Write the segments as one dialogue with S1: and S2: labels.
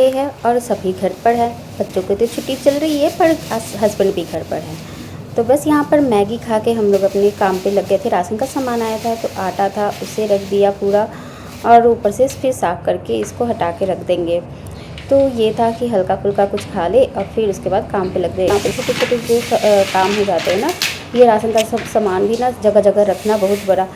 S1: Sunday है और सभी घर पर है। बच्चों को तो छुट्टी चल रही है पर हस्बैंड भी घर पर है। तो बस यहाँ पर मैगी खा के हम लोग अपने काम पे लग गए थे। राशन का सामान आया था तो आटा था उसे रख दिया पूरा, और ऊपर से फिर साफ़ करके इसको हटा के रख देंगे। तो ये था कि हल्का फुल्का कुछ खा ले और फिर उसके बाद काम पे लग गए। यहाँ पर छोटे छोटे जो काम हो जाते हैं ना, ये राशन का सब सामान भी ना जगह जगह रखना बहुत बड़ा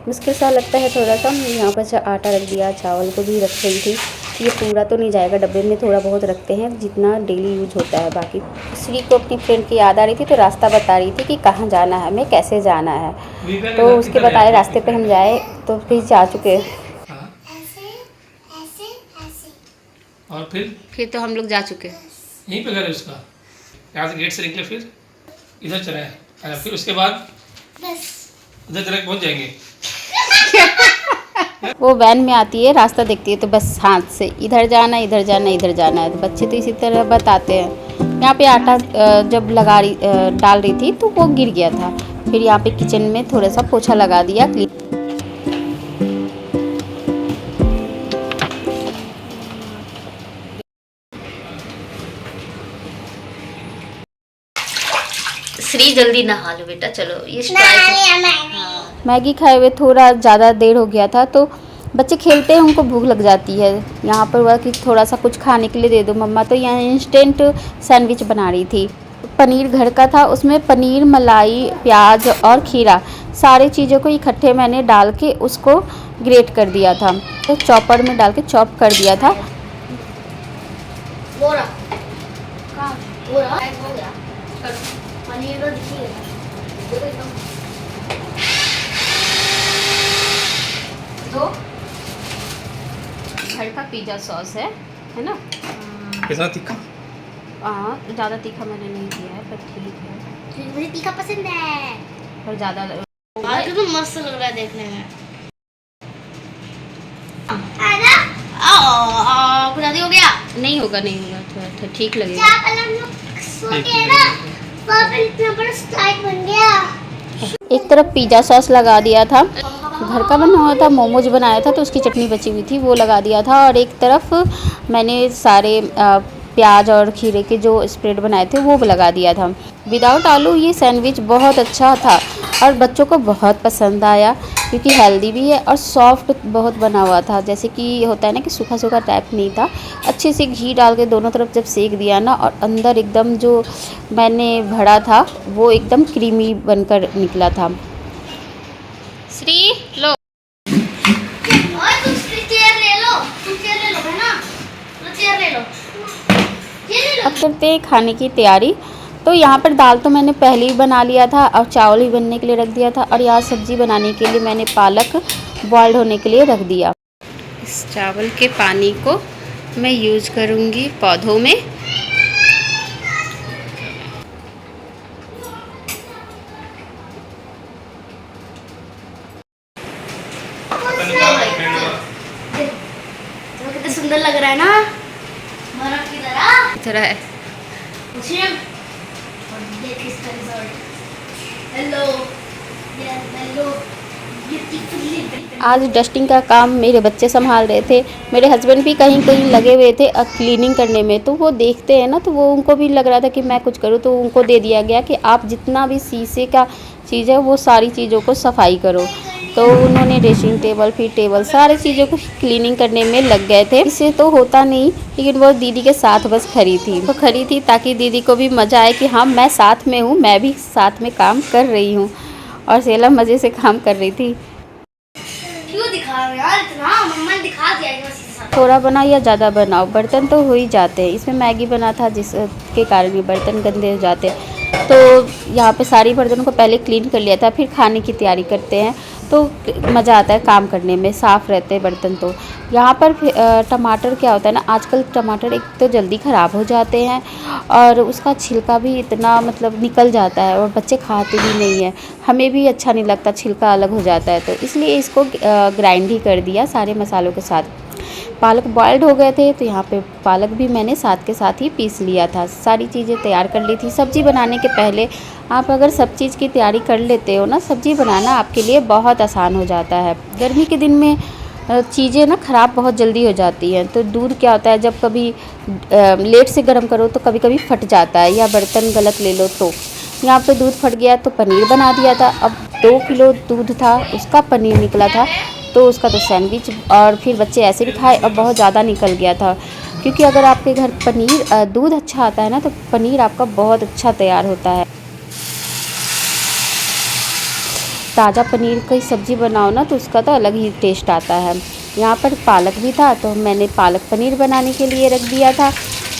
S1: मुश्किल सा लगता है थोड़ा सा। यहाँ पर आटा रख दिया, चावल को भी रख रही थी। ये पूरा तो नहीं जाएगा डब्बे में, थोड़ा बहुत रखते हैं जितना डेली यूज होता है। बाकी श्री को अपनी फ्रेंड की याद आ रही थी तो रास्ता बता रही थी कि कहाँ जाना है, हमें कैसे जाना है। तो उसके बताए रास्ते पे हम जाए तो फिर जा चुके।
S2: और फिर
S1: तो हम लोग जा चुके।
S2: यहीं पे घर है उसका। यहाँ से गेट से निकले फिर इधर चले आए, फिर उसके बाद उधर चले पहुँच जाएंगे।
S1: वो वैन में आती है, रास्ता देखती है तो बस हाथ से इधर जाना इधर जाना इधर जाना है। तो बच्चे तो इसी तरह बताते हैं। यहाँ पे आटा जब डाल रही थी तो वो गिर गया था। फिर यहाँ पे किचन में थोड़ा सा पोछा लगा दिया। श्री जल्दी नहा लो बेटा, चलो ये मैगी खाए हुए थोड़ा ज़्यादा देर हो गया था तो बच्चे खेलते हैं, उनको भूख लग जाती है। यहाँ पर हुआ कि थोड़ा सा कुछ खाने के लिए दे दो मम्मा, तो यहाँ इंस्टेंट सैंडविच बना रही थी। पनीर घर का था, उसमें पनीर, मलाई, प्याज और खीरा सारी चीज़ों को इकट्ठे मैंने डाल के उसको ग्रेट कर दिया था। तो चॉपर में डाल के चॉप कर दिया था। तो घर का पिज़्ज़ा सॉस है ना?
S2: कितना तीखा?
S1: हाँ, ज़्यादा तीखा मैंने नहीं दिया है पर ठीक है।
S3: मुझे तीखा पसंद है
S1: पर ज़्यादा
S3: आज तो मस्त लग रहा है देखने में। कुछ आदि हो गया?
S1: नहीं होगा थोड़ा ठीक लगेगा।
S3: बन गया।
S1: एक तरफ पिज़्ज़ा सॉस लगा दिया था, घर का बना हुआ था, मोमोज बनाया था तो उसकी चटनी बची हुई थी वो लगा दिया था। और एक तरफ मैंने सारे प्याज और खीरे के जो स्प्रेड बनाए थे वो लगा दिया था। विदाउट आलू ये सैंडविच बहुत अच्छा था और बच्चों को बहुत पसंद आया क्योंकि हेल्दी भी है और सॉफ्ट बहुत बना हुआ था। जैसे कि होता है ना कि सूखा सूखा टाइप नहीं था। अच्छे से घी डाल के दोनों तरफ जब सेक दिया ना, और अंदर एकदम जो मैंने भरा था वो एकदम क्रीमी बनकर निकला था। श्री लो, अब करते हैं खाने की तैयारी। तो यहाँ पर दाल तो मैंने पहले ही बना लिया था और चावल भी बनने के लिए रख दिया था। और यहाँ सब्ज़ी बनाने के लिए मैंने पालक बॉइल्ड होने के लिए रख दिया। इस चावल के पानी को मैं यूज़ करूँगी पौधों में।
S3: कितना सुंदर लग रहा है ना, बर्फ की तरह
S1: है। आज डस्टिंग का काम मेरे बच्चे संभाल रहे थे। मेरे हस्बैंड भी कहीं कहीं लगे हुए थे क्लीनिंग करने में। तो वो देखते हैं ना, तो वो उनको भी लग रहा था कि मैं कुछ करूँ, तो उनको दे दिया गया कि आप जितना भी शीशे का चीज़ है वो सारी चीज़ों को सफाई करो। तो उन्होंने ड्रेसिंग टेबल, फिर टेबल, सारी चीज़ों को क्लीनिंग करने में लग गए थे। इससे तो होता नहीं, लेकिन वो दीदी के साथ बस खड़ी थी ताकि दीदी को भी मज़ा आए कि हाँ मैं साथ में हूँ, मैं भी साथ में काम कर रही हूँ। और सेला मज़े से काम कर रही थी।
S3: क्यों दिखा रहे यार इतना? मम्मा ने दिखा दिया।
S1: थोड़ा बनाओ या ज़्यादा बनाओ, बर्तन तो हो ही जाते हैं। इसमें मैगी बना था जिसके कारण ये बर्तन गंदे हो जाते हैं। तो यहाँ पे सारी बर्तनों को पहले क्लीन कर लिया था, फिर खाने की तैयारी करते हैं तो मज़ा आता है काम करने में, साफ़ रहते हैं बर्तन। तो यहाँ पर टमाटर क्या होता है ना, आजकल टमाटर एक तो जल्दी ख़राब हो जाते हैं और उसका छिलका भी इतना मतलब निकल जाता है और बच्चे खाते भी नहीं है। हमें भी अच्छा नहीं लगता, छिलका अलग हो जाता है। तो इसलिए इसको ग्राइंड ही कर दिया सारे मसालों के साथ। पालक बॉइल्ड हो गए थे तो यहाँ पे पालक भी मैंने साथ के साथ ही पीस लिया था। सारी चीज़ें तैयार कर ली थी। सब्ज़ी बनाने के पहले आप अगर सब चीज़ की तैयारी कर लेते हो ना, सब्ज़ी बनाना आपके लिए बहुत आसान हो जाता है। गर्मी के दिन में चीज़ें ना ख़राब बहुत जल्दी हो जाती हैं। तो दूध क्या होता है, जब कभी लेट से गर्म करो तो कभी कभी फट जाता है, या बर्तन गलत ले लो। तो यहाँ पे दूध फट गया तो पनीर बना दिया था। अब 2 किलो दूध था, उसका पनीर निकला था, तो उसका तो सैंडविच, और फिर बच्चे ऐसे भी खाए और बहुत ज़्यादा निकल गया था। क्योंकि अगर आपके घर पनीर दूध अच्छा आता है ना, तो पनीर आपका बहुत अच्छा तैयार होता है। ताज़ा पनीर की सब्ज़ी बनाओ ना तो उसका तो अलग ही टेस्ट आता है। यहाँ पर पालक भी था, तो मैंने पालक पनीर बनाने के लिए रख दिया था,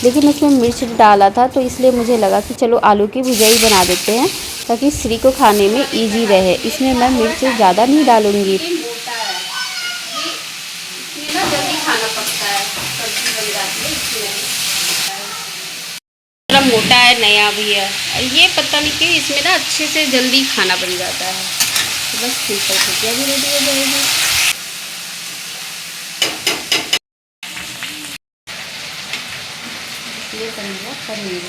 S1: लेकिन उसमें मिर्च डाला था, तो इसलिए मुझे लगा कि चलो आलू की भुजिया ही बना देते हैं ताकि श्री को खाने में इजी रहे। इसमें मैं मिर्च ज़्यादा नहीं डालूँगी। जल्दी खाना पकता है, सब्जी बन जाती है इसमें। मोटा है, नया भी है, और ये पता नहीं क्यों इसमें ना अच्छे से जल्दी खाना बन जाता है। तो बस सिंपल भुजिया भी रेडी हो जाएगी। ये बनेगा पनीर।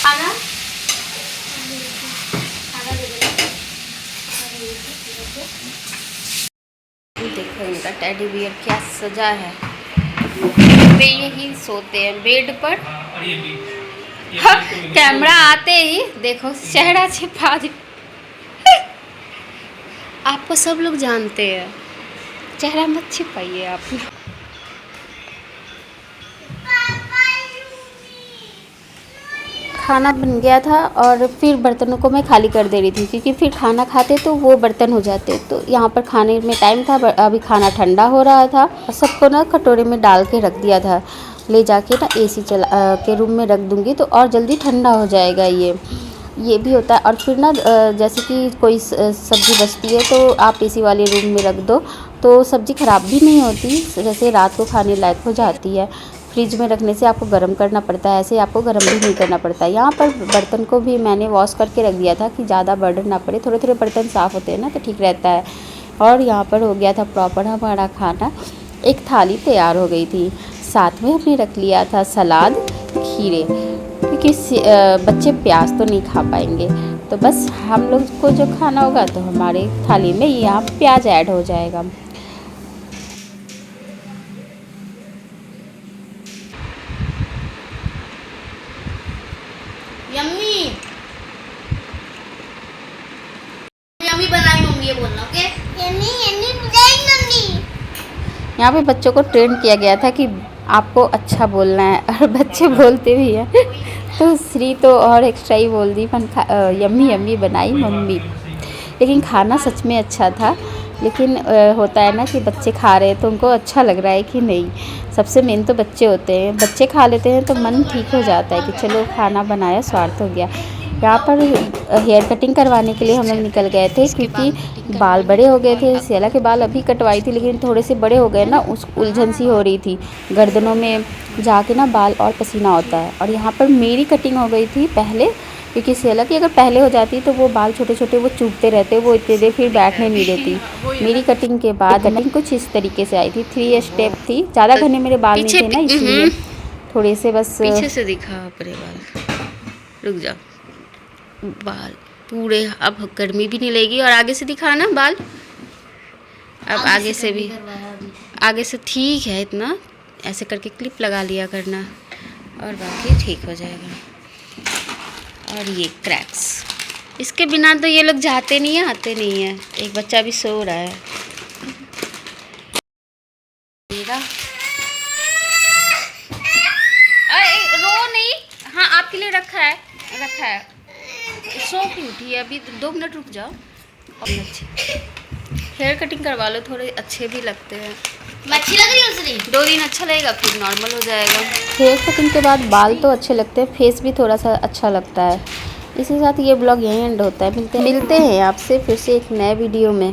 S1: खाना देखो इनका टेडी बियर क्या सजा है। वे यही सोते हैं बेड पर। हाँ, कैमरा आते ही देखो चेहरा छिपा दी। आपको सब लोग जानते हैं, चेहरा मत छिपाइए आप। खाना बन गया था और फिर बर्तनों को मैं खाली कर दे रही थी, क्योंकि फिर खाना खाते तो वो बर्तन हो जाते। तो यहाँ पर खाने में टाइम था, अभी खाना ठंडा हो रहा था, और सबको ना कटोरे में डाल के रख दिया था। ले जाके ना एसी चला के रूम में रख दूँगी तो और जल्दी ठंडा हो जाएगा। ये भी होता है। और फिर ना जैसे कि कोई सब्ज़ी बचती है तो आप एसी वाले रूम में रख दो, तो सब्ज़ी ख़राब भी नहीं होती, जैसे रात को खाने लायक हो जाती है। फ्रिज में रखने से आपको गर्म करना पड़ता है, ऐसे आपको गर्म भी नहीं करना पड़ता है। यहाँ पर बर्तन को भी मैंने वॉश करके रख दिया था कि ज़्यादा बर्डन ना पड़े, थोड़े थोड़े बर्तन साफ़ होते हैं ना तो ठीक रहता है। और यहाँ पर हो गया था प्रॉपर हमारा खाना। एक थाली तैयार हो गई थी, साथ में हमने रख लिया था सलाद, खीरे, क्योंकि बच्चे प्याज तो नहीं खा पाएंगे। तो बस हम लोग को जो खाना होगा तो हमारे थाली में यहाँ प्याज ऐड हो जाएगा।
S3: यम्मी यम्मी बनाई मम्मी, ये बोलना ओके। यम्मी यम्मी बनाई मम्मी।
S1: यहाँ पे बच्चों को ट्रेन किया गया था कि आपको अच्छा बोलना है, और बच्चे बोलते भी हैं। तो श्री तो और एक्स्ट्रा ही बोल दी, यम्मी यम्मी बनाई मम्मी। लेकिन खाना सच में अच्छा था। लेकिन होता है ना कि बच्चे खा रहे हैं तो उनको अच्छा लग रहा है कि नहीं। सबसे मेन तो बच्चे होते हैं, बच्चे खा लेते हैं तो मन ठीक हो जाता है कि चलो खाना बनाया, स्वार्थ हो गया। यहाँ पर हेयर कटिंग करवाने के लिए हम लोग निकल गए थे, क्योंकि बाल बड़े हो गए थे। सियाला के बाल अभी कटवाई थी, लेकिन थोड़े से बड़े हो गए ना, उस उलझन सी हो रही थी। गर्दनों में जाके ना बाल और पसीना होता है। और यहाँ पर मेरी कटिंग हो गई थी पहले, क्योंकि सियाला की अगर पहले हो जाती तो वो बाल छोटे छोटे वो चूकते रहते, वो इतने देर फिर बैठने नहीं देती। मेरी कटिंग के बाद कटिंग कुछ इस तरीके से आई थी, 3 स्टेप थी। ज़्यादा घने मेरे बाल नहीं थे ना, इसलिए थोड़े से बस
S4: पीछे से दिखा अपने बाल। रुक जा, बाल पूरे अब गर्मी भी नहीं लगेगी। और आगे से दिखाना बाल, अब आगे से भी, आगे से ठीक है। इतना ऐसे करके क्लिप लगा लिया करना और बाकी ठीक हो जाएगा। और ये क्रैक्स, इसके बिना तो ये लोग जाते नहीं है, आते नहीं है। एक बच्चा भी सो रहा है। रो नहीं, हाँ आपके लिए रखा है, रखा है। सो की उठी है अभी, 2 मिनट रुक जाओ। और हेयर कटिंग करवा लो, थोड़े अच्छे भी लगते हैं।
S3: अच्छी लग रही है उसने।
S4: 2 दिन अच्छा लगेगा, फिर नॉर्मल हो जाएगा।
S1: हेयर कटिंग के बाद बाल तो अच्छे लगते हैं, फेस भी थोड़ा सा अच्छा लगता है। इसी के साथ ये ब्लॉग यहीं एंड होता है। मिलते हैं आपसे फिर से एक नए वीडियो में।